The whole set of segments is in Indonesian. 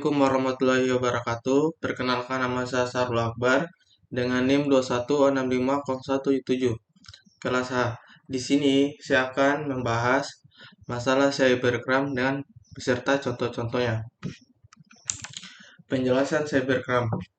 Assalamualaikum warahmatullahi wabarakatuh. Perkenalkan, nama saya Sarul Akbar dengan NIM 2165017 kelas H. Di sini saya akan membahas masalah cybercrime dengan beserta contoh-contohnya. Penjelasan cybercrime.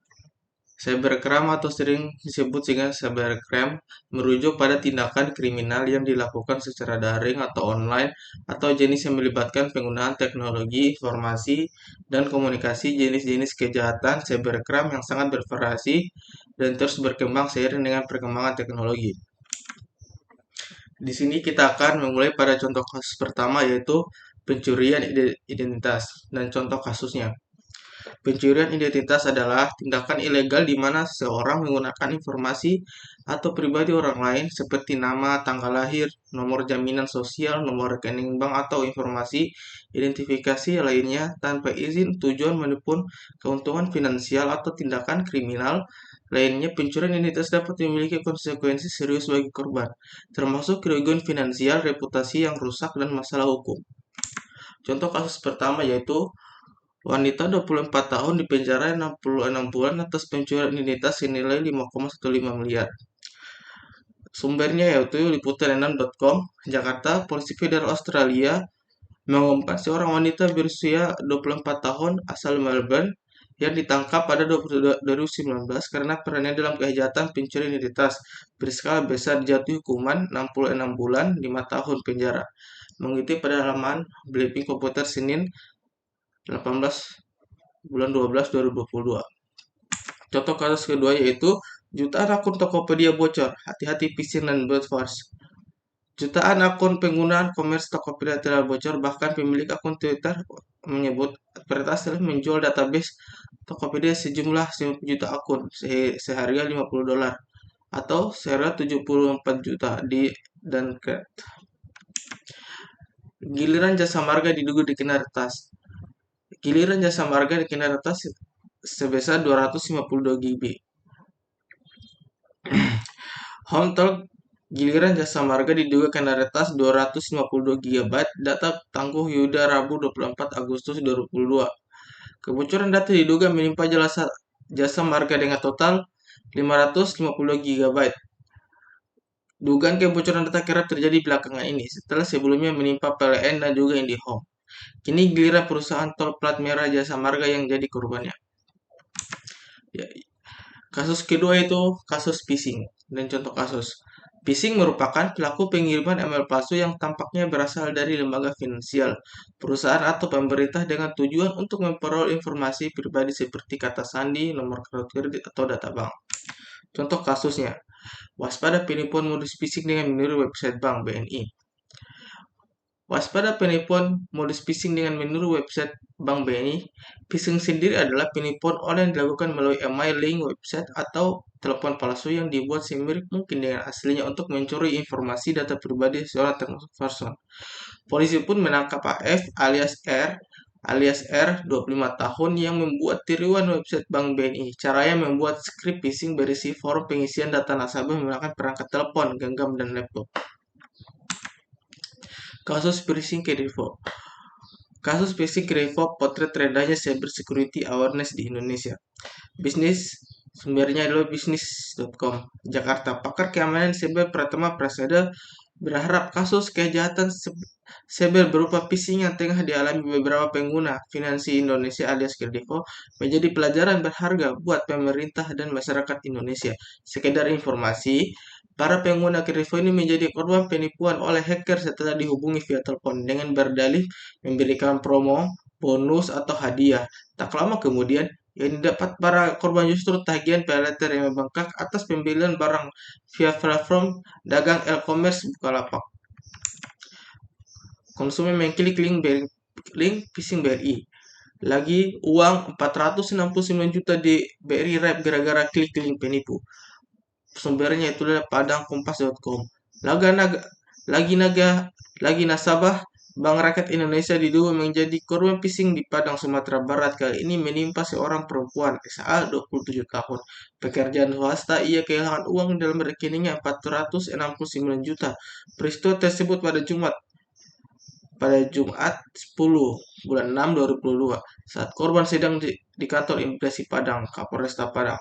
Cybercrime atau sering disebut dengan cybercrime merujuk pada tindakan kriminal yang dilakukan secara daring atau online atau jenis yang melibatkan penggunaan teknologi informasi dan komunikasi. Jenis-jenis kejahatan cybercrime yang sangat bervariasi dan terus berkembang seiring dengan perkembangan teknologi. Di sini kita akan memulai pada contoh kasus pertama, yaitu pencurian identitas dan contoh kasusnya. Pencurian identitas adalah tindakan ilegal di mana seseorang menggunakan informasi atau pribadi orang lain seperti nama, tanggal lahir, nomor jaminan sosial, nomor rekening bank, atau informasi identifikasi lainnya tanpa izin, tujuan maupun keuntungan finansial atau tindakan kriminal lainnya. Pencurian identitas dapat memiliki konsekuensi serius bagi korban, termasuk kerugian finansial, reputasi yang rusak, dan masalah hukum. Contoh kasus pertama yaitu wanita 24 tahun dipenjara 66 bulan atas pencurian identitas senilai 5,15 miliar. Sumbernya yaitu liputan6.com, Jakarta. Polisi Federal Australia mengumumkan seorang wanita berusia 24 tahun asal Melbourne yang ditangkap pada 2019 karena perannya dalam kejahatan pencurian identitas berskala besar, dijatuhi hukuman 66 bulan 5 tahun penjara. Mengutip pada halaman Bleeping Komputer Senin 18 bulan 12 2022. Contoh kasus kedua yaitu jutaan akun Tokopedia bocor, hati-hati phishing dan brute force. Jutaan akun penggunaan commerce Tokopedia telah bocor, bahkan pemilik akun Twitter menyebut Veritas telah menjual database Tokopedia sejumlah 50 juta akun seharga $50 atau seharga 74 juta di dan giliran jasa marga diduga dikena retas. Giliran jasa marga dikena retas sebesar 252 GB. Hometalk, giliran jasa marga diduga kena retas 252 GB data tangguh Yuda Rabu 24 Agustus 2022. Kebocoran data diduga menimpa jasa marga dengan total 552 GB. Dugaan kebocoran data kerap terjadi belakangan ini setelah sebelumnya menimpa PLN dan juga IndiHome. Kini giliran perusahaan tol plat merah jasa marga yang jadi korbannya. Ya, kasus kedua itu kasus phishing dan contoh kasus. Phishing merupakan pelaku pengiriman email palsu yang tampaknya berasal dari lembaga finansial, perusahaan atau pemerintah dengan tujuan untuk memperoleh informasi pribadi seperti kata sandi, nomor kartu kredit, atau data bank. Contoh kasusnya, waspada penipuan modus phishing dengan meniru website bank BNI. Waspada penipuan modus phishing dengan meniru website Bank BNI. Phishing sendiri adalah penipuan online yang dilakukan melalui email, link, website, atau telepon palsu yang dibuat semirip mungkin dengan aslinya untuk mencuri informasi data pribadi seorang termasuk person. Polisi pun menangkap AF alias R 25 tahun yang membuat tiruan website Bank BNI. Caranya membuat skrip phishing berisi form pengisian data nasabah menggunakan perangkat telepon, genggam, dan laptop. Kasus phishing Kredivo. Kasus phishing Kredivo potret rendahnya cyber security awareness di Indonesia. Bisnis, sumbernya adalah bisnis.com, Jakarta. Pakar keamanan cyber Pratama Prasada berharap kasus kejahatan cyber berupa phishing yang tengah dialami beberapa pengguna finansi Indonesia alias Kredivo menjadi pelajaran berharga buat pemerintah dan masyarakat Indonesia. Sekedar informasi, para pengguna Kredivo ini menjadi korban penipuan oleh hacker setelah dihubungi via telepon dengan berdalih memberikan promo, bonus, atau hadiah. Tak lama kemudian, yang didapat para korban justru tagihan paylater yang membengkak atas pembelian barang via platform dagang e-commerce Bukalapak. Konsumen mengklik link phishing BRI. Lagi uang 469 juta di BRI Rap gara-gara klik link penipu. Sumbernya itu adalah padangkompas.com. Lagi nasabah Bank Rakyat Indonesia diduga menjadi korban phishing di Padang, Sumatera Barat. Kali ini menimpa seorang perempuan SA 27 tahun. Pekerjaan swasta, ia kehilangan uang dalam rekeningnya 469 juta. Peristiwa tersebut pada Jumat pada Jumat 10 bulan 6 2022 saat korban sedang di kantor imigrasi Padang, Kapolresta Padang.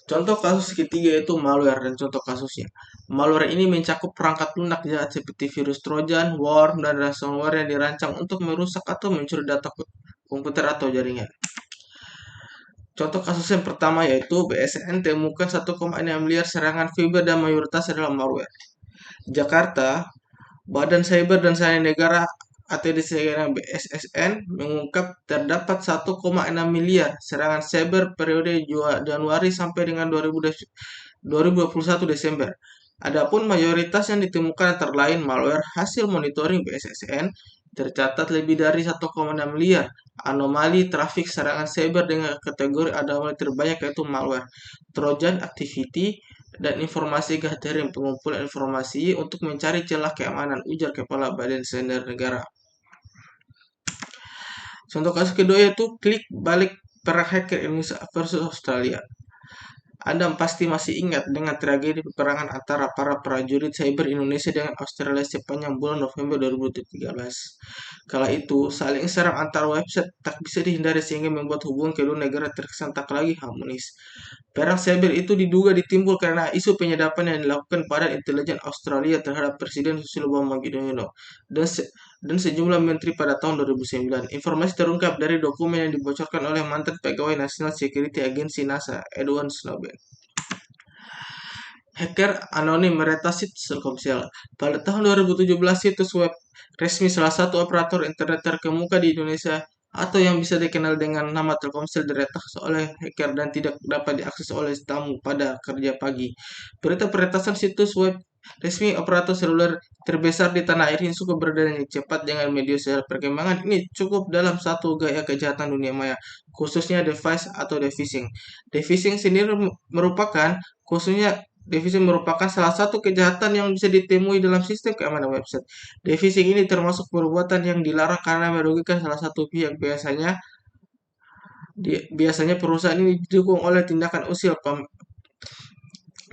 Contoh kasus ketiga yaitu malware dan contoh kasusnya. Malware ini mencakup perangkat lunak jahat seperti virus Trojan, worm, dan ransomware yang dirancang untuk merusak atau mencuri data komputer atau jaringan. Contoh kasus yang pertama yaitu BSN temukan 1,6 miliar serangan fiber dan mayoritas adalah malware. Jakarta, Badan Cyber dan Sandi Negara atau disingkat BSSN mengungkap terdapat 1,6 miliar serangan cyber periode Januari sampai dengan 2021 Desember. Adapun mayoritas yang ditemukan antara lain malware. Hasil monitoring BSSN tercatat lebih dari 1,6 miliar anomali trafik serangan cyber dengan kategori anomali terbanyak yaitu malware, Trojan activity, dan informasi gathering pengumpulan informasi untuk mencari celah keamanan, ujar Kepala Badan Cyber Negara. Contoh kasus kedua yaitu klik balik perang hacker Indonesia versus Australia. Anda pasti masih ingat dengan tragedi peperangan antara para prajurit cyber Indonesia dengan Australia sepanjang bulan November 2013. Kala itu, saling serang antar website tak bisa dihindari sehingga membuat hubungan kedua negara terkesan tak lagi harmonis. Perang cyber itu diduga ditimbul karena isu penyedapan yang dilakukan pada intelijen Australia terhadap Presiden Susilo Bambang Yudhoyono dan sejumlah menteri pada tahun 2009. Informasi terungkap dari dokumen yang dibocorkan oleh mantan pegawai National Security Agency NASA, Edward Snowden. Hacker anonim meretas situs Telkomsel. Pada tahun 2017, situs web resmi salah satu operator internet terkemuka di Indonesia atau yang bisa dikenal dengan nama Telkomsel diretas oleh hacker dan tidak dapat diakses oleh tamu pada kerja pagi. Berita peretasan situs web resmi operator seluler terbesar di tanah air ini suka beredar cepat dengan media sosial. Perkembangan ini cukup dalam satu gaya kejahatan dunia maya, khususnya device atau phishing. Phishing sendiri merupakan salah satu kejahatan yang bisa ditemui dalam sistem keamanan website. Phishing ini termasuk perbuatan yang dilarang karena merugikan salah satu pihak. Biasanya perusahaan ini didukung oleh tindakan usil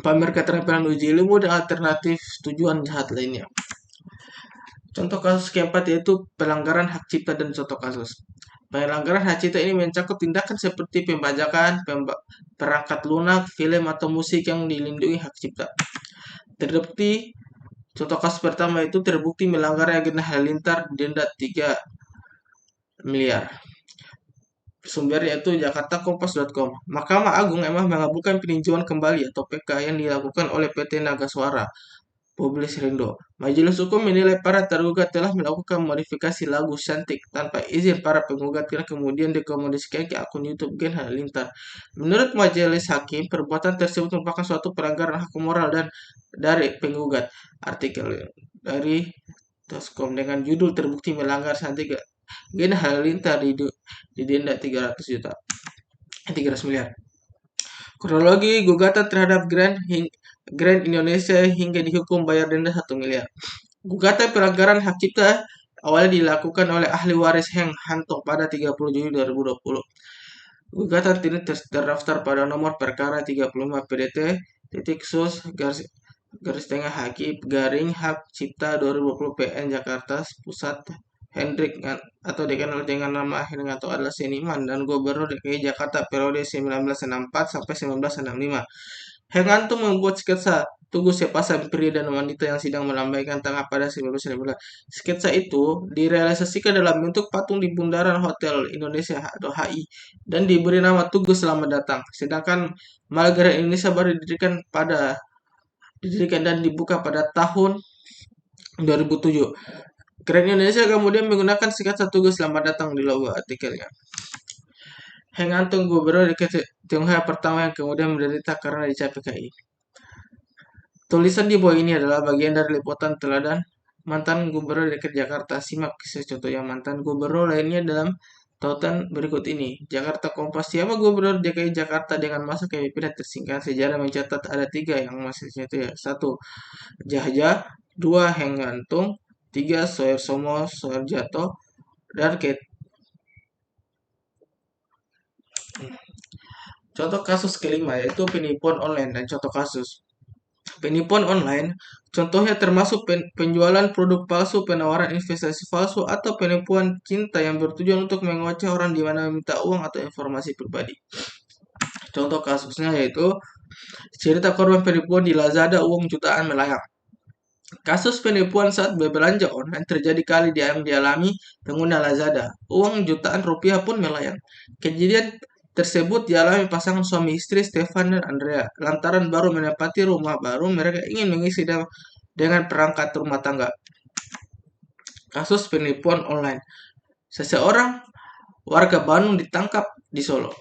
pamer keterampilan uji ilmu dan alternatif tujuan jahat lainnya. Contoh kasus keempat yaitu pelanggaran hak cipta dan contoh kasus. Pelanggaran hak cipta ini mencakup tindakan seperti pembajakan, perangkat lunak, film atau musik yang dilindungi hak cipta. Terbukti, contoh kasus pertama itu terbukti melanggar agenda halilintar denda 3 miliar. Sumbernya itu jakartakompas.com. Mahkamah Agung memang mengabulkan peninjauan kembali atau PK yang dilakukan oleh PT Naga Suara Publis Rindo. Majelis Hukum menilai para tergugat telah melakukan modifikasi lagu Cantik tanpa izin para penggugat yang kemudian dikomodisikan ke akun YouTube Gen Halilintar. Menurut majelis hakim, perbuatan tersebut merupakan suatu pelanggaran hak moral dan dari penggugat. Artikel dari Toscom dengan judul terbukti melanggar Cantik Gen Halilintar didenda 300 miliar. Kronologi gugatan terhadap Grand Indonesia hingga dihukum bayar denda 1 miliar. Gugatan pelanggaran hak cipta awalnya dilakukan oleh ahli waris Heng Hantong pada 30 Juni 2020. Gugatan ini terdaftar pada nomor perkara 35 PDT sus garis tengah Haki garing hak cipta 2020 PN Jakarta Pusat. Hendrik atau dikenal dengan nama Hendrik adalah seniman dan gubernur DKI Jakarta periode 1964 sampai 1965. Henganto membuat sketsa Tugu sepasang pria dan wanita yang sedang melambaikan tangan pada 1919. Sketsa itu direalisasikan dalam bentuk patung di bundaran Hotel Indonesia atau HI dan diberi nama Tugu Selamat Datang. Sedangkan Mall Grand Indonesia baru didirikan dan dibuka pada tahun 2007. Grand Indonesia kemudian menggunakan sketsa Tugu Selamat Datang di logo artikelnya. Hengantung gubernur di Tionghoa pertama yang kemudian menderita karena dicap PKI. Tulisan di bawah ini adalah bagian dari liputan teladan mantan gubernur DKI Jakarta. Simak contohnya mantan gubernur lainnya dalam tautan berikut ini. Jakarta Kompas, siapa gubernur DKI Jakarta dengan masa kepemimpinan tersingkat? Sejarah mencatat ada 3 yang masih itu ya. 1. Jahja, 2. Hengantung, 3. Soeharsomo Soeharjato, dan Contoh kasus kelima yaitu penipuan online dan contoh kasus. Penipuan online Contohnya termasuk penjualan produk palsu, penawaran investasi palsu, atau penipuan cinta yang bertujuan untuk mengoceh orang di mana meminta uang atau informasi pribadi. Contoh kasusnya yaitu cerita korban penipuan di Lazada uang jutaan melayang. Kasus penipuan saat berbelanja online terjadi kali yang dialami pengguna Lazada. Uang jutaan rupiah pun melayang. Kejadian tersebut dialami pasangan suami istri Stefan dan Andrea. Lantaran baru menempati rumah baru, mereka ingin mengisi dengan perangkat rumah tangga. Kasus penipuan online. Seseorang warga Bandung ditangkap di Solo.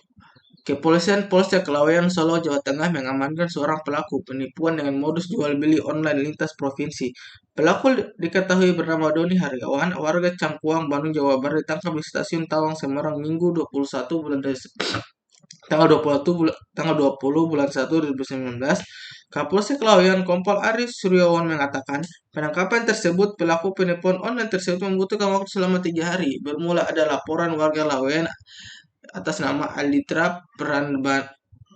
Kepolisian Polsek Laweyan Solo, Jawa Tengah mengamankan seorang pelaku penipuan dengan modus jual beli online lintas provinsi. Pelaku diketahui bernama Doni Haryawan, warga Cangkuang, Bandung, Jawa Barat, ditangkap di Stasiun Tawang, Semarang, Minggu 21 bulan tanggal 20 bulan 1 2019. Kapolsek Laweyan Kompol Aris Suryawan mengatakan, penangkapan tersebut pelaku penipuan online tersebut membutuhkan waktu selama 3 hari. Bermula ada laporan warga Laweyan atas nama Alitra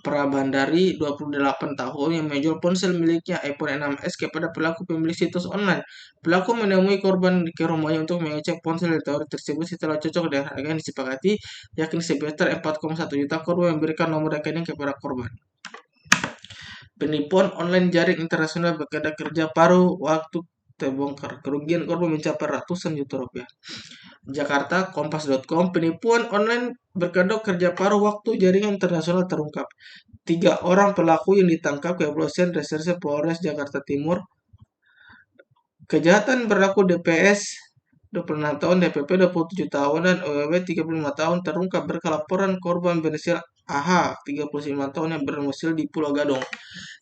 Prabandari 28 tahun yang menjual ponsel miliknya iPhone 6s kepada pelaku pemilik situs online. Pelaku menemui korban ke rumahnya untuk mengecek ponsel yang ditawari tersebut. Setelah cocok dengan harga yang disepakati, yakni sebesar 4,1 juta, korban memberikan nomor rekening kepada korban. Penipuan online jaring internasional berkedok kerja paruh waktu terbongkar. Kerugian korban mencapai ratusan juta rupiah. Jakarta, Kompas.com, penipuan online berkedok kerja paruh waktu jaringan internasional terungkap. 3 orang pelaku yang ditangkap Kepolisian Reserse Polres Jakarta Timur. Kejahatan berlaku DPS 26 tahun, DPP 27 tahun, dan OWW 35 tahun terungkap berkat laporan korban berinisial AH 35 tahun yang berdomisili di Pulau Gadung,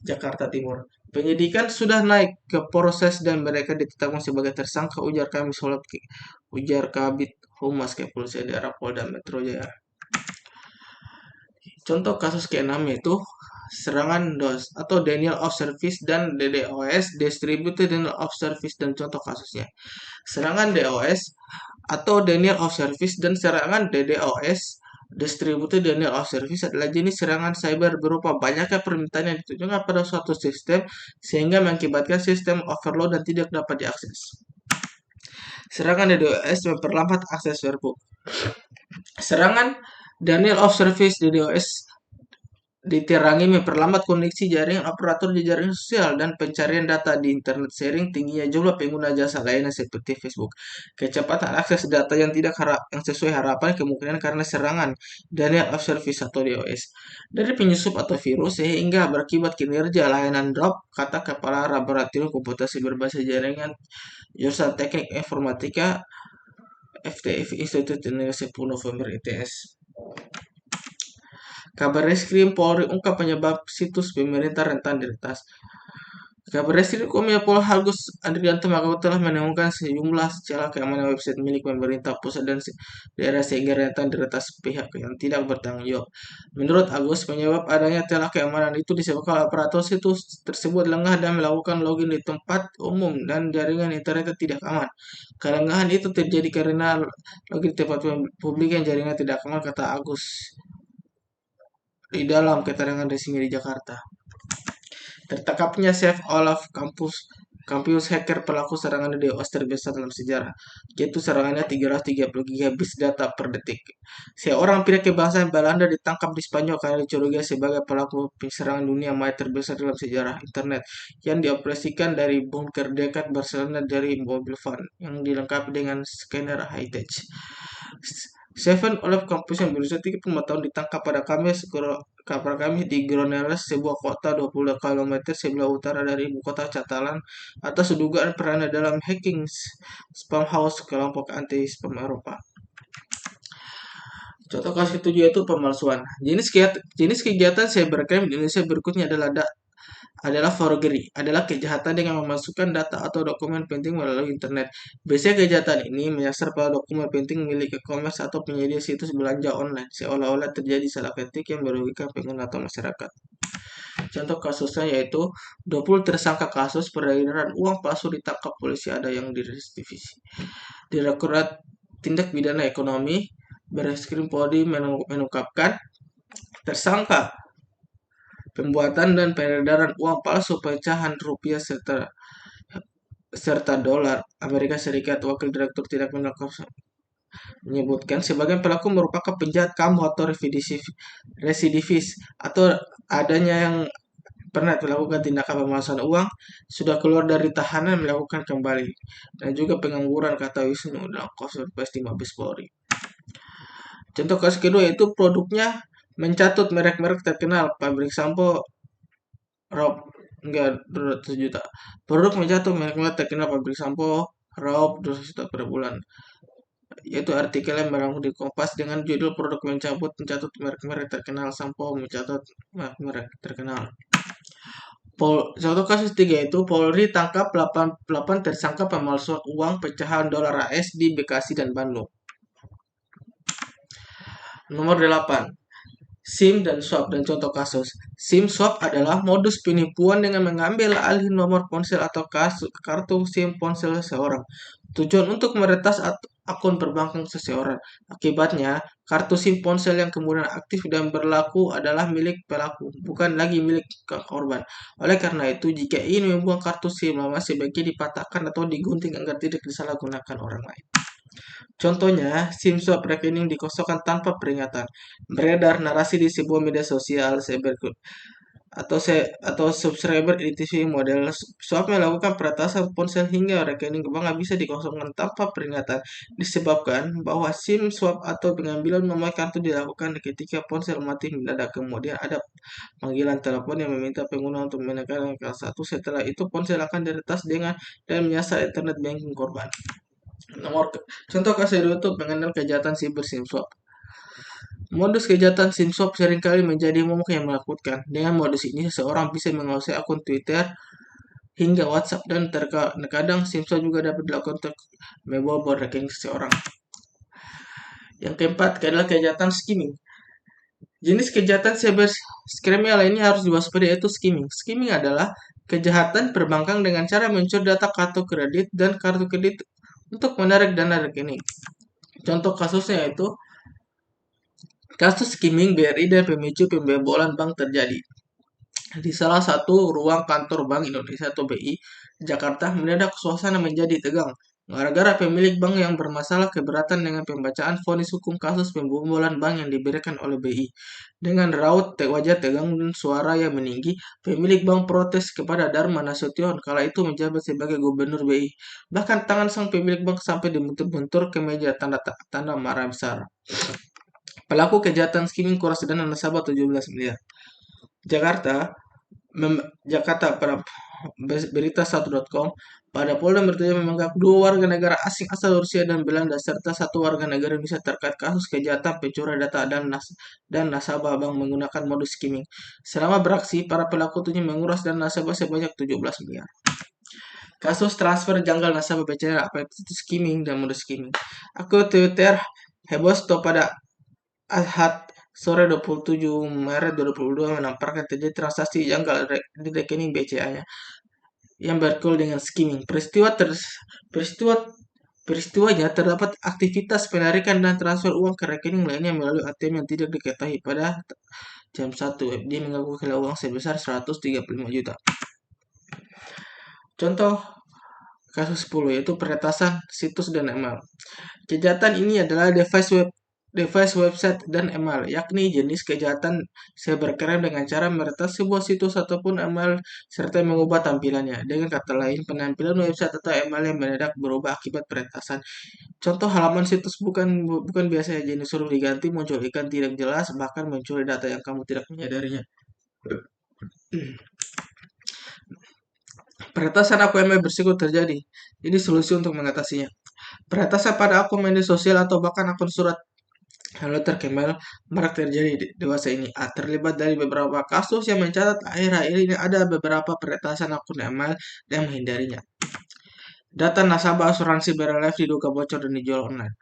Jakarta Timur. Penyidikan sudah naik ke proses dan mereka ditetapkan sebagai tersangka, ujar Kabid Humas Kepolisian Daerah Polda Metro Jaya. Contoh kasus ke-6 yaitu serangan DOS atau Denial of Service dan DDoS, Distributed Denial of Service, dan contoh kasusnya. Serangan DOS atau Denial of Service dan serangan DDoS, Distributed Denial of Service, adalah jenis serangan cyber berupa banyaknya permintaan yang ditujukan pada suatu sistem sehingga mengakibatkan sistem overload dan tidak dapat diakses. Serangan DDoS memperlambat akses webhook. Serangan Denial of Service DDoS diterangi memperlambat koneksi jaringan operator di jaringan sosial dan pencarian data di internet. Sharing tingginya jumlah pengguna jasa layanan seperti Facebook. Kecepatan akses data yang tidak sesuai harapan kemungkinan karena serangan denial of service atau DOS dari penyusup atau virus sehingga berakibat kinerja layanan drop, kata Kepala Laboratorium Komputasi Berbasis Jaringan Jurusan Teknik Informatika FTIF Institut Indonesia 10 November ITS. Kabarreskrim Polri ungkap penyebab situs pemerintah rentan diretas. Kabarreskrim Kompol Agus Andrianto mengaku telah menemukan sejumlah celah keamanan website milik pemerintah pusat dan daerah sehingga rentan diretas pihak yang tidak bertanggung jawab. Menurut Agus, penyebab adanya celah keamanan itu disebabkan operator situs tersebut lengah dan melakukan login di tempat umum dan jaringan internet tidak aman. Kelengahan itu terjadi karena login di tempat publik yang jaringan tidak aman, kata Agus di dalam keterangan resmi di Jakarta. Tertangkapnya Chef Olaf Campus hacker pelaku serangan DDoS terbesar dalam sejarah, yaitu serangannya 330 GB data per detik. Seorang pria kebangsaan Belanda ditangkap di Spanyol karena dicurigai sebagai pelaku serangan dunia maya terbesar dalam sejarah internet yang dioperasikan dari bunker dekat Barcelona dari mobil van yang dilengkapi dengan scanner high-tech. Seven Olaf Campus yang berusia 35 tahun ditangkap pada Kamis di Granollers, sebuah kota 20 km sebelah utara dari ibu kota Catalan, atas dugaan perannya dalam hacking spam house kelompok anti-spam Eropa. Contoh kasus ketujuh yaitu pemalsuan. Jenis kegiatan cybercrime di Indonesia berikutnya adalah forgery, adalah kejahatan dengan memasukkan data atau dokumen penting melalui internet. Biasanya kejahatan ini menyasar pada dokumen penting milik e-commerce atau penyedia situs belanja online, seolah-olah terjadi salah ketik yang merugikan pengguna atau masyarakat. Contoh kasusnya yaitu 20 tersangka kasus peredaran uang palsu ditangkap polisi, ada yang direvisi. Direktorat Tindak Pidana Ekonomi Barreskrim Polri mengungkapkan tersangka pembuatan dan peredaran uang palsu pecahan rupiah serta serta dolar Amerika Serikat. Wakil Direktur Tindak Pidana menyebutkan sebagian pelaku merupakan penjahat kamu atau residivis atau adanya yang pernah melakukan tindakan pemalsuan uang, sudah keluar dari tahanan melakukan kembali, dan juga pengangguran, kata Wisnu dalam Konferensi Mabes Polri. Contoh kasus kedua yaitu produknya mencatut merek-merek terkenal, pabrik sampo Rob, enggak 200 juta. Produk mencatut merek-merek terkenal, pabrik sampo Rob 200 juta per bulan. Yaitu artikel yang berlangsung di Kompas dengan judul produk mencatut merek-merek terkenal, sampo mencatut merek-merek terkenal. Contoh kasus tiga itu Polri tangkap 8 tersangka pemalsuan uang pecahan dolar AS di Bekasi dan Bandung. Nomor 8. SIM dan swap dan contoh kasus. SIM swap adalah modus penipuan dengan mengambil alih nomor ponsel atau kartu SIM ponsel seseorang. Tujuan untuk meretas akun perbankan seseorang. Akibatnya, kartu SIM ponsel yang kemudian aktif dan berlaku adalah milik pelaku, bukan lagi milik korban. Oleh karena itu, jika ingin membuang kartu SIM lama, sebaiknya dipatahkan atau digunting agar tidak disalahgunakan orang lain. Contohnya, SIM swap rekening dikosongkan tanpa peringatan. Beredar narasi di sebuah media sosial atau subscriber identity model swap melakukan peretasan ponsel hingga rekening bank bisa dikosongkan tanpa peringatan, disebabkan bahwa SIM swap atau pengambilan nomor kartu dilakukan ketika ponsel mati mendadak. Kemudian ada panggilan telepon yang meminta pengguna untuk menekan angka 1. Setelah itu ponsel akan diretas dan menyasar internet banking korban. Contoh kasus itu mengenal kejahatan cyber SIM swap. Modus kejahatan SIM swap seringkali menjadi momok yang menakutkan. Dengan modus ini, seseorang bisa menguasai akun Twitter hingga WhatsApp, dan terkadang SIM swap juga dapat dilakukan untuk membobol rekening seseorang. Yang keempat adalah kejahatan skimming. Jenis kejahatan cyber kriminal lainnya harus diwaspadai, yaitu skimming. Skimming adalah kejahatan perbankan dengan cara mencuri data kartu kredit dan kartu kredit untuk menarik dana rekening. Contoh kasusnya yaitu kasus skimming BRI dan pemicu pembobolan bank terjadi di salah satu ruang kantor Bank Indonesia atau BI, Jakarta. Mendadak suasana menjadi tegang gara-gara pemilik bank yang bermasalah keberatan dengan pembacaan vonis hukum kasus pembobolan bank yang diberikan oleh BI. Dengan raut wajah tegang dan suara yang meninggi, pemilik bank protes kepada Dharma Nasution, kala itu menjabat sebagai gubernur BI. Bahkan tangan sang pemilik bank sampai dibentur-bentur ke meja, tanda marah besar. Pelaku kejahatan skimming kuras dana nasabah 17 miliar. Jakarta pada berita1.com, pada Polda Metro Jaya menangkap 2 warga negara asing asal Rusia dan Belanda serta 1 warga negara Indonesia terkait kasus kejahatan pencurian data dan nasabah bank menggunakan modus skimming. Selama beraksi, para pelaku tentunya menguras dana nasabah sebanyak 17 miliar. Kasus transfer janggal nasabah BCA, apa itu skimming dan modus skimming. Akun Twitter heboh pada Ahad sore 27 Maret 2022 menamparkan terjadi transaksi janggal di rekening BCA-nya yang berkul dengan skimming. Peristiwanya terdapat aktivitas penarikan dan transfer uang ke rekening lainnya melalui ATM yang tidak diketahui pada jam 1. Dia mengaku kehilangan uang sebesar 135 juta. Contoh kasus 10 yaitu peretasan situs dan email. Kejahatan ini adalah device website dan email, yakni jenis kejahatan cybercrime dengan cara meretas sebuah situs ataupun email serta mengubah tampilannya. Dengan kata lain, penampilan website atau email yang mendadak berubah akibat peretasan. Contoh halaman situs bukan biasanya jenis suruh diganti, muncul iklan tidak jelas, bahkan mencuri data yang kamu tidak menyadarinya. Peretasan akun email bersiko terjadi. Ini solusi untuk mengatasinya. Peretasan pada akun media sosial atau bahkan akun surat letter email marak terjadi dewasa ini. Terlibat dari beberapa kasus yang mencatat akhir-akhir ini ada beberapa peretasan akun email yang menghindarinya. Data nasabah asuransi BRI diduga bocor dan dijual online.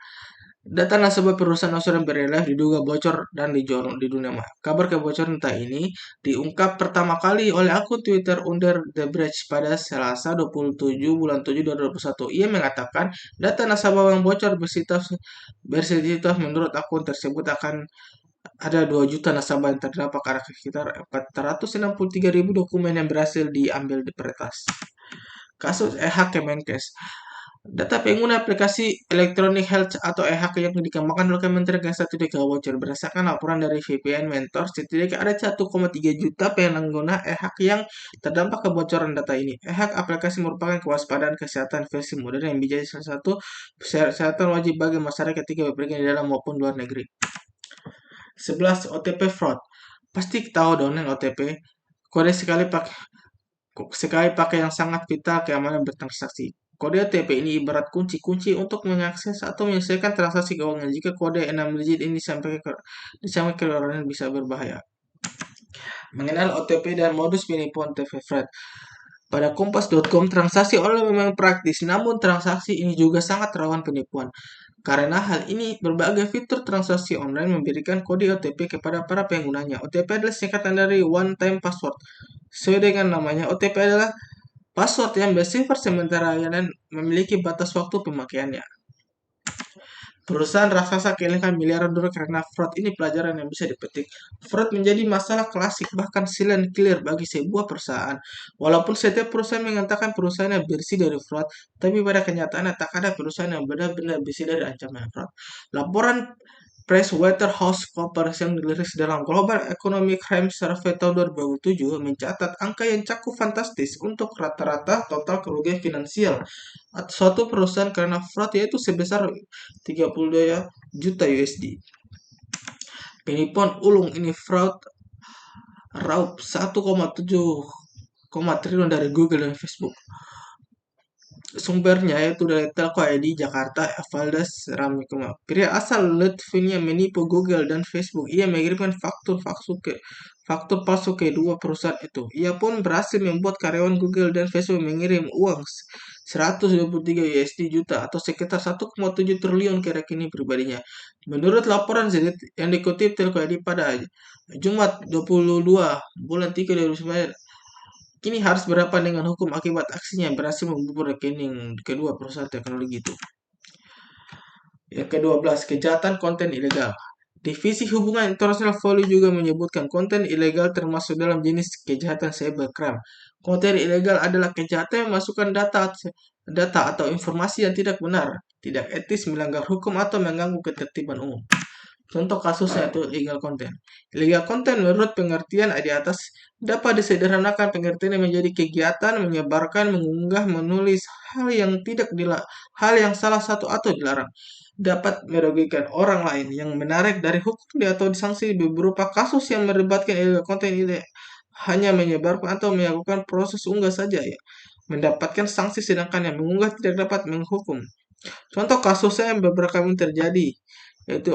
Data nasabah perusahaan asuransi BRI diduga bocor dan dijual di dunia maya. Kabar kebocoran data ini diungkap pertama kali oleh akun Twitter Under the Bridge pada Selasa 27 bulan 7 2021. Ia mengatakan data nasabah yang bocor bersifat menurut akun tersebut akan ada 2 juta nasabah yang terdampak karena sekitar 463.000 dokumen yang berhasil diambil di peretas. Kasus e-hack Kemenkes. Data pengguna aplikasi Electronic Health atau e-hack yang dikembangkan oleh Kementerian Kesehatan tidak bocor. Berdasarkan laporan dari VPN Mentor, setidaknya ada 1,3 juta pengguna e-hack yang terdampak kebocoran data ini. E-hack aplikasi merupakan kewaspadaan kesehatan versi modern yang menjadi salah satu kesehatan wajib bagi masyarakat ketika berpergian di dalam maupun luar negeri. 11. OTP fraud. Pasti tahu dong yang OTP. Kode sekali pakai yang sangat vital keamanan bertransaksi. Kode OTP ini ibarat kunci untuk mengakses atau menyelesaikan transaksi keuangan. Jika kode 6 digit ini disampaikan ke orang yang bisa berbahaya. Mengenal OTP dan modus penipuan OTP fraud. Pada kompas.com, transaksi online memang praktis, namun transaksi ini juga sangat rawan penipuan. Karena hal ini, berbagai fitur transaksi online memberikan kode OTP kepada para penggunanya. OTP adalah singkatan dari One Time Password. Sesuai dengan namanya, OTP adalah password yang bersifat sementara dan memiliki batas waktu pemakaiannya. Perusahaan raksasa kehilangan miliaran dolar karena fraud. Ini pelajaran yang bisa dipetik. Fraud menjadi masalah klasik, bahkan silent killer bagi sebuah perusahaan. Walaupun setiap perusahaan mengatakan perusahaannya bersih dari fraud, tapi pada kenyataannya tak ada perusahaan yang benar-benar bersih dari ancaman fraud. Laporan PricewaterhouseCoopers yang dirilis dalam Global Economic Crime Survey tahun 2007 mencatat angka yang cukup fantastis untuk rata-rata total kerugian finansial atau suatu perusahaan karena fraud yaitu sebesar 32 juta USD. Penipuan ulung ini fraud raup 1,7 triliun dari Google dan Facebook. Sumbernya yaitu dari Telco ID Jakarta, Evaldas Ramikuma. Pria asal Lithuania menipu Google dan Facebook. Ia mengirimkan faktur palsu ke dua perusahaan itu. Ia pun berhasil membuat karyawan Google dan Facebook mengirim uang 123 USD juta atau sekitar 1,7 triliun ke rekening pribadinya. Menurut laporan Z yang dikutip Telco ID pada Jumat 22 bulan 3 2009, kini harus berhadapan dengan hukum akibat aksinya berhasil membobol rekening kedua perusahaan teknologi itu. Yang ke-12, kejahatan konten ilegal. Divisi Hubungan Internasional Volley juga menyebutkan konten ilegal termasuk dalam jenis kejahatan cybercrime. Konten ilegal adalah kejahatan yang memasukkan data atau informasi yang tidak benar, tidak etis, melanggar hukum atau mengganggu ketertiban umum. Contoh kasusnya itu illegal content. Illegal content menurut pengertian di atas dapat disederhanakan pengertiannya menjadi kegiatan menyebarkan, mengunggah, menulis hal yang salah satu atau dilarang, dapat merugikan orang lain, yang menarik dari hukum atau disanksi. Beberapa kasus yang melibatkan illegal content ini hanya menyebarkan atau melakukan proses unggah saja ya, mendapatkan sanksi, sedangkan yang mengunggah tidak dapat menghukum. Contoh kasusnya yang beberapa kali terjadi yaitu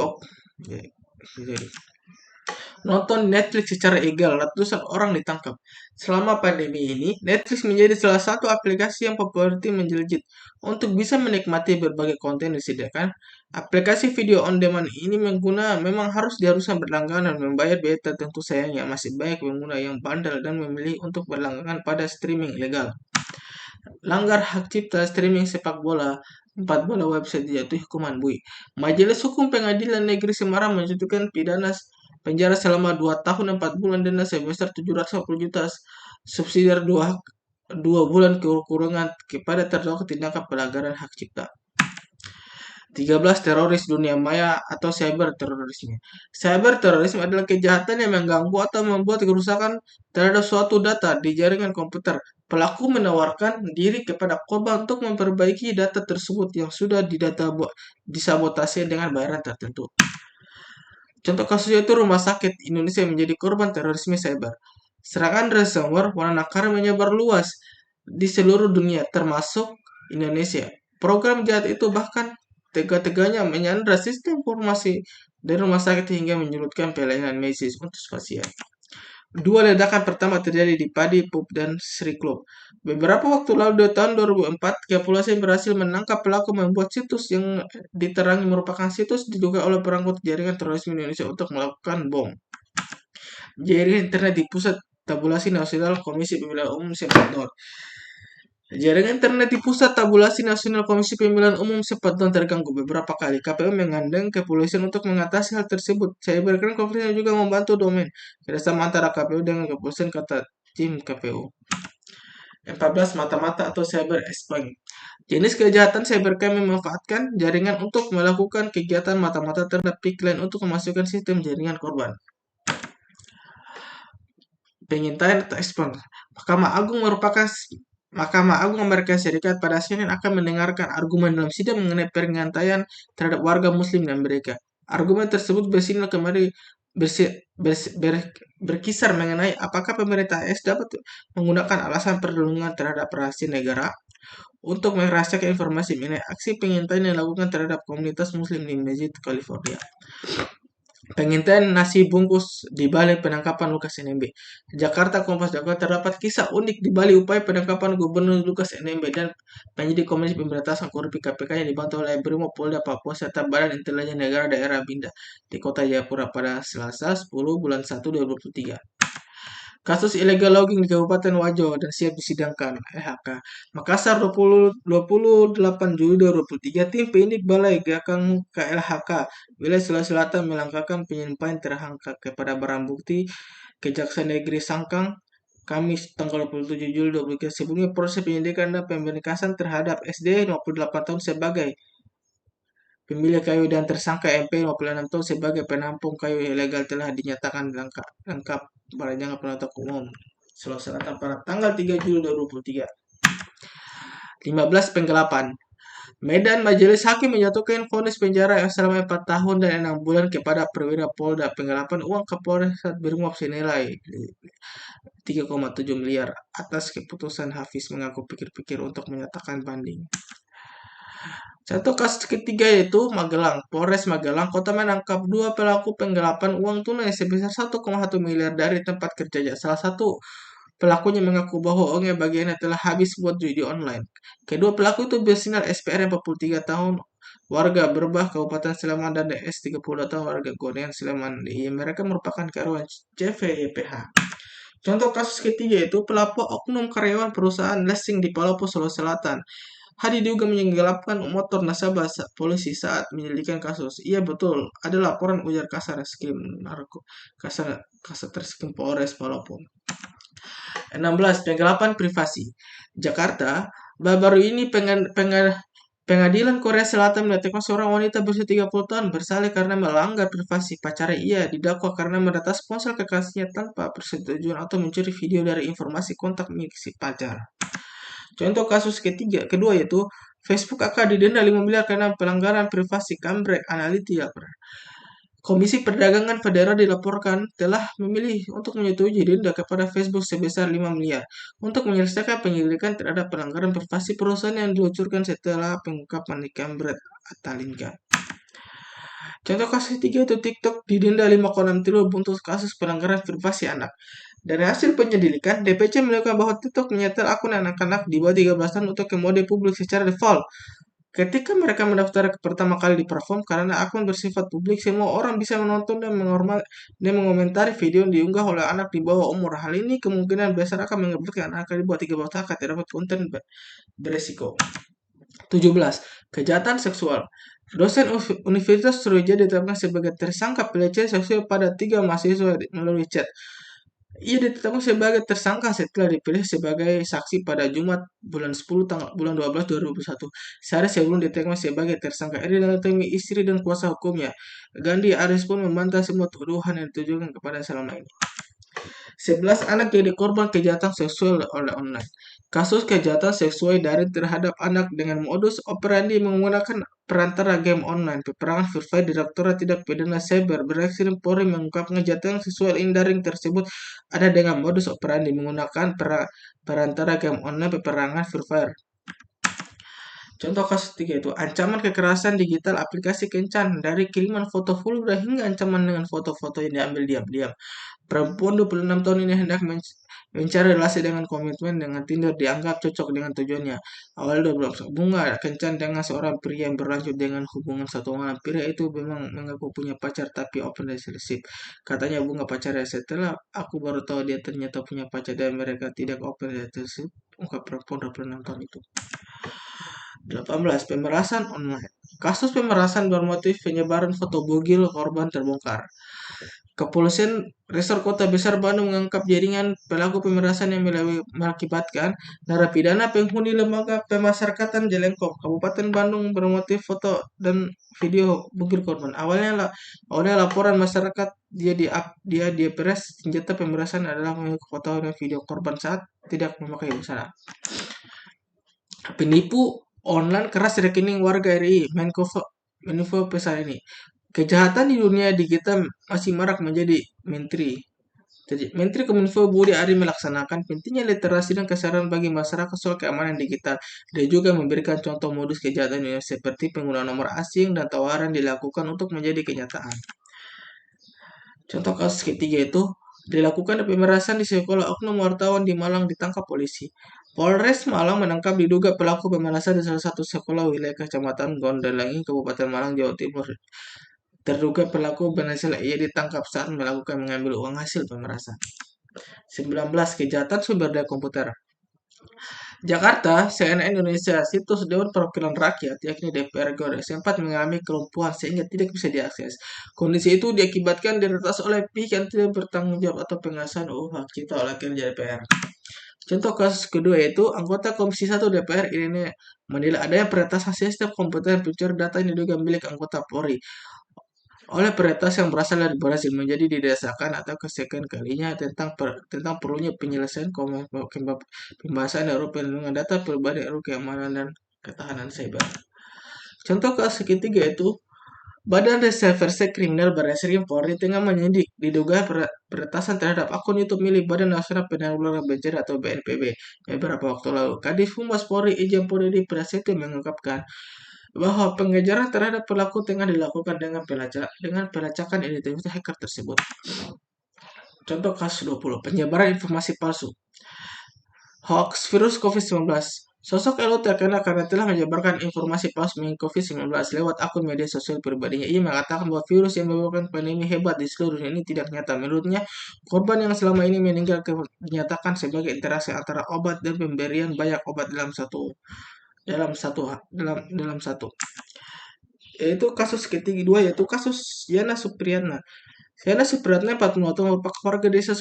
nonton Netflix secara ilegal, ratusan orang ditangkap. Selama pandemi ini, Netflix menjadi salah satu aplikasi yang popularity menjelajah. Untuk bisa menikmati berbagai konten yang disediakan, aplikasi video on demand ini memang diharuskan berlangganan dan membayar biaya tertentu. Sayangnya masih banyak pengguna yang bandel dan memilih untuk berlangganan pada streaming ilegal. Langgar hak cipta streaming sepak bola, 4 bola website jatuh hukuman bui. Majelis Hukum Pengadilan Negeri Semarang menjatuhkan pidana penjara selama 2 tahun 4 bulan denda sebesar 750 juta subsidi 2 bulan kurungan kepada terdakwa tindakan pelanggaran hak cipta. 13. Teroris dunia maya atau cyber terorisme. Cyber terorisme adalah kejahatan yang mengganggu atau membuat kerusakan terhadap suatu data di jaringan komputer. Pelaku menawarkan diri kepada korban untuk memperbaiki data tersebut yang sudah disabotase dengan bayaran tertentu. Contoh kasusnya itu Rumah Sakit Indonesia yang menjadi korban terorisme cyber. Serangan ransomware WannaCry menyebar luas di seluruh dunia, termasuk Indonesia. Program jahat itu bahkan tega-teganya menyandra sistem informasi dari rumah sakit hingga menyulitkan pelayanan medis untuk pasien. 2. Ledakan pertama terjadi di Padi Pub dan Sri Club. Beberapa waktu lalu di tahun 2004, kepolisian berhasil menangkap pelaku membuat situs yang diterangi merupakan situs diduga oleh perangkat jaringan terorisme Indonesia untuk melakukan bom. Jaringan internet di Pusat Tabulasi Nasional Komisi Pemilihan Umum sempat down. Jaringan internet di Pusat Tabulasi Nasional Komisi Pemilihan Umum sempat terganggu beberapa kali. KPU mengandeng kepolisian untuk mengatasi hal tersebut. Cybercrime kepolisian juga membantu domain. Kerjasama antara KPU dengan kepolisian, kata tim KPU. 14. Mata-mata atau cyber espionage. Jenis kejahatan cybercrime memanfaatkan jaringan untuk melakukan kegiatan mata-mata terhadap pihak lain untuk memasukkan sistem jaringan korban. Pengintaian atau espionage. Mahkamah Agung Amerika Serikat pada Senin akan mendengarkan argumen dalam sidang mengenai pengintaian terhadap warga Muslim di Amerika. Argumen tersebut berkisar mengenai apakah pemerintah AS dapat menggunakan alasan perlindungan terhadap rahasia negara untuk merahasiakan informasi mengenai aksi pengintaian yang dilakukan terhadap komunitas Muslim di Mesir, California. Pengintaian nasi bungkus di balik penangkapan Lukas NMB. Jakarta, Kompas Jakarta, terdapat kisah unik di balik upaya penangkapan Gubernur Lukas NMB dan penyidik Komisi Pemberantasan Korupsi KPK yang dibantu oleh Brimopolda Papua serta Badan Intelijen Negara Daerah Binda di Kota Jayapura pada Selasa 10 bulan 1 2023. Kasus illegal logging di Kabupaten Wajo dan siap disidangkan LHK. Makassar 28 Juli 2023, tim penyidik Balai Gakang KLHK wilayah Sulawesi Selatan melangkahkan penyampaian tersangka kepada barang bukti Kejaksaan Negeri Sangkang Kamis tanggal 27 Juli 2023. Sebelumnya proses penyidikan dan pemberkasan terhadap SD 58 tahun sebagai pemilik kayu dan tersangka MP 56 tahun sebagai penampung kayu ilegal telah dinyatakan lengkap perpanjangan penuntut umum Sulawesi Selatan pada tanggal 3 Juli 2023. 15. Penggelapan. Medan, Majelis Hakim menjatuhkan vonis penjara selama 4 tahun dan 6 bulan kepada perwira Polda penggelapan uang Kapolres Brimob senilai 3,7 miliar atas keputusan Hafiz mengaku pikir-pikir untuk menyatakan banding. Contoh kasus ketiga yaitu Magelang. Polres Magelang Kota menangkap 2 pelaku penggelapan uang tunai sebesar 1,1 miliar dari tempat kerjanya. Salah satu pelakunya mengaku bahwa uangnya bagiannya telah habis buat judi online. Kedua pelaku itu bersinar SPR 43 tahun, warga Berbah, Kabupaten Sleman, dan DS 30 tahun, warga Gonean, Sleman. Mereka merupakan karyawan CVYPH. Contoh kasus ketiga yaitu pelapor oknum karyawan perusahaan leasing di Palopo, Sulawesi Selatan. Hadi diduga menggelapkan motor nasabah polisi saat menyelidikkan kasus. Iya betul, ada laporan ujar Kasar Reskrim Reskrim Polres Palopo. 16. Penggelapan privasi. Jakarta, baru ini Pengadilan Korea Selatan menetapkan seorang wanita berusia 30 tahun bersalah karena melanggar privasi pacarnya. Ia didakwa karena meretas ponsel kekasihnya tanpa persetujuan atau mencuri video dari informasi kontak milik si pacar. Contoh kasus kedua yaitu Facebook akan didenda 5 miliar karena pelanggaran privasi Cambridge Analytica. Komisi Perdagangan Federal dilaporkan telah memilih untuk menyetujui denda kepada Facebook sebesar 5 miliar untuk menyelesaikan penyelidikan terhadap pelanggaran privasi perusahaan yang diluncurkan setelah pengungkapan di Cambridge Analytica. Contoh kasus ketiga itu TikTok didenda 5,6 triliun untuk kasus pelanggaran privasi anak. Dari hasil penyelidikan, DPC melakukan bahwa TikTok menyetel akun anak-anak di bawah 13 tahun untuk ke mode publik secara default. Ketika mereka mendaftar pertama kali di platform, karena akun bersifat publik, semua orang bisa menonton dan mengomentari video yang diunggah oleh anak di bawah umur. Hal ini kemungkinan besar akan menyebabkan anak di bawah 13 tahun akan terdapat konten beresiko. 17. Kejahatan seksual. Dosen Universitas Sriwijaya ditetapkan sebagai tersangka pelecehan seksual pada 3 mahasiswa melalui chat. Ia ditetapkan sebagai tersangka setelah dipilih sebagai saksi pada Jumat bulan 10 bulan 12 2021. Sehari sebelum ditetapkan sebagai tersangka, ia didatangi istri dan kuasa hukumnya. Gandhi Aris pun membantah semua tuduhan yang ditujukan kepada selama ini. 11. Anak jadi korban kejahatan seksual oleh online. Kasus kejahatan seksual daring terhadap anak dengan modus operandi menggunakan perantara game online. Peperangan Free Fire Direktorat Tindak Pidana Cyber Barreskrim Polri mengungkap kejahatan seksual daring tersebut ada dengan modus operandi menggunakan perantara game online peperangan Free Fire. Contoh kasus 3 itu ancaman kekerasan digital aplikasi kencan dari kiriman foto vulgar hingga ancaman dengan foto-foto yang diambil diam-diam. Perempuan 26 tahun ini hendak mencari relasi dengan komitmen dengan Tinder dianggap cocok dengan tujuannya. Awalnya bunga kencan dengan seorang pria yang berlanjut dengan hubungan satu malam. Pria itu memang mengaku punya pacar tapi open relationship. Katanya bunga pacarnya setelah aku baru tahu dia ternyata punya pacar dan mereka tidak open relationship. Ungkap perempuan 26 tahun itu. 18. Pemerasan online. Kasus pemerasan bermotif penyebaran foto bugil korban terbongkar. Kepolisian Resor Kota Besar Bandung mengungkap jaringan pelaku pemerasan yang mengakibatkan narapidana penghuni lembaga pemasyarakatan Jelengkong, Kabupaten Bandung bermotif foto dan video bukir korban. Awalnya laporan masyarakat dia diperas senjata pemerasan adalah mengikuti foto dan video korban saat tidak memakai busana. Penipu online keras rekening warga RI, Menkominfo pesan ini. Kejahatan di dunia digital masih marak menjadi menteri. Menteri Kominfo Budi Ari melaksanakan pentingnya literasi dan kesadaran bagi masyarakat soal keamanan digital. Dia juga memberikan contoh modus kejahatan seperti penggunaan nomor asing dan tawaran dilakukan untuk menjadi kenyataan. Contoh kasus ketiga itu dilakukan pemerasan di sekolah, oknum wartawan di Malang ditangkap polisi. Polres Malang menangkap diduga pelaku pemerasan di salah satu sekolah wilayah Kecamatan Gondelangi, Kabupaten Malang, Jawa Timur. Terduga pelaku berinisial ia ditangkap saat mengambil uang hasil pemerasan. 19. Kejahatan sumber daya komputer. Jakarta, CNN Indonesia, situs Dewan Perwakilan Rakyat, yakni DPR Gori, sempat mengalami kelumpuhan sehingga tidak bisa diakses. Kondisi itu diakibatkan diretas oleh pihak yang tidak bertanggung jawab atau pengasahan hak cipta oleh kerja DPR. Contoh kasus kedua yaitu anggota Komisi 1 DPR ini menilai adanya peretasan sistem komputer pencuri data yang diduga milik anggota Polri oleh peretas yang berasal dari Brasil menjadi didasarkan atau kesekian kalinya tentang perlunya penyelesaian pembahasan RUU Perlindungan Data Pribadi, RUU Keamanan dan Ketahanan Cyber. Contoh kasus ketiga itu Badan Reserse Kriminal Barreskrim Polri tengah menyidik diduga peretasan terhadap akun YouTube milik Badan Nasional Penanggulangan Bencana atau BNPB beberapa waktu lalu. Kadif Humas Polri Irjen Pol Prasetyo mengungkapkan bahwa pengejaran terhadap pelaku tengah dilakukan dengan pelacakan identitas hacker tersebut. Contoh kasus 20, penyebaran informasi palsu. Hoax virus COVID-19. Sosok Elo terkena karena telah menyebarkan informasi palsu mengenai COVID-19 lewat akun media sosial pribadinya. Ia mengatakan bahwa virus yang menyebabkan pandemi hebat di seluruh dunia ini tidak nyata. Menurutnya, korban yang selama ini meninggal dinyatakan sebagai interaksi antara obat dan pemberian banyak obat dalam satu. Yaitu kasus ketiga yaitu kasus Yana Supriyatna. Yana Supriyatna 40 tahun merupakan warga desa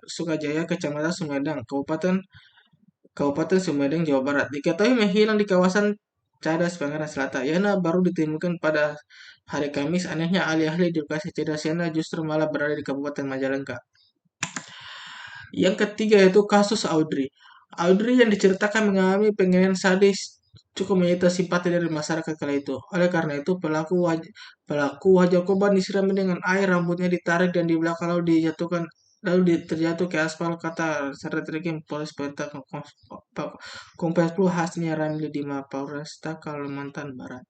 Sukajaya, Kecamatan Sumedang, Kabupaten Sumedang, Jawa Barat. Diketahui menghilang di kawasan Cadas, Tangerang Selatan. Yana baru ditemukan pada hari Kamis. Anehnya ahli-ahli di lokasi Cadas Yana justru malah berada di Kabupaten Majalengka. Yang ketiga yaitu kasus Audrey. Audrey yang diceritakan mengalami penganiayaan sadis cukup menyita simpati dari masyarakat kala itu. Oleh karena itu, pelaku wajah korban disiram dengan air, rambutnya ditarik dan di belakang terjatuh ke aspal, kata Satreskrim Polres Peta Kompas Plus Hasnia Ramli di Mapolresta Kalimantan Barat.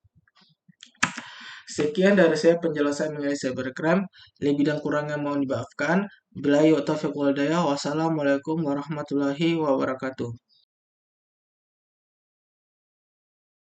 Sekian dari saya penjelasan mengenai cybercrime. Lebih dan kurangnya mohon dimaafkan. Billahi wa taufiq wal hidayah. Wassalamualaikum warahmatullahi wabarakatuh.